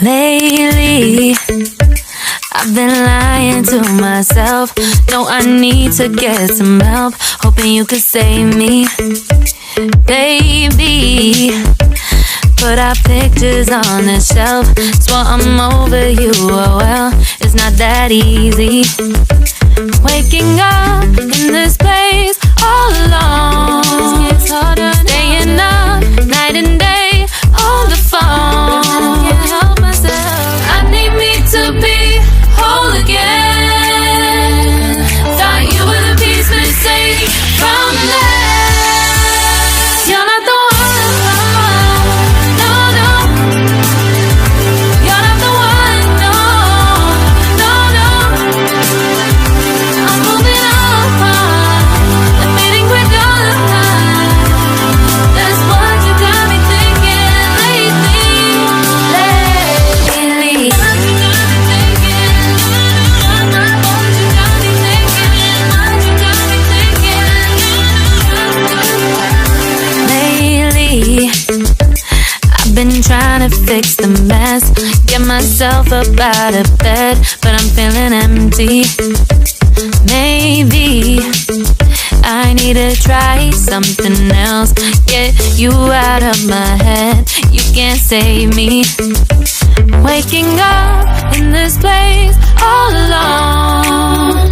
Lately, I've been lying to myself. No, I need to get some help. Hoping you could save me, baby. Put our pictures on the shelf. Swore I'm over you, oh well, it's not that easy. Waking up in this place all alone. It's harder staying up night and day on the phone. I can't help myself. I need me to be whole again. Thought you were the piece missing from that. You're not the one. No, no. You're not the one. No, no, no. I'm moving on. The feeling quicker. That's what you got me thinking lately. Lately, I've been trying to fix the mess, get myself up out of bed, but I'm feeling empty. Maybe I need to try something else, get you out of my head. You can't save me. Waking up in this place all alone.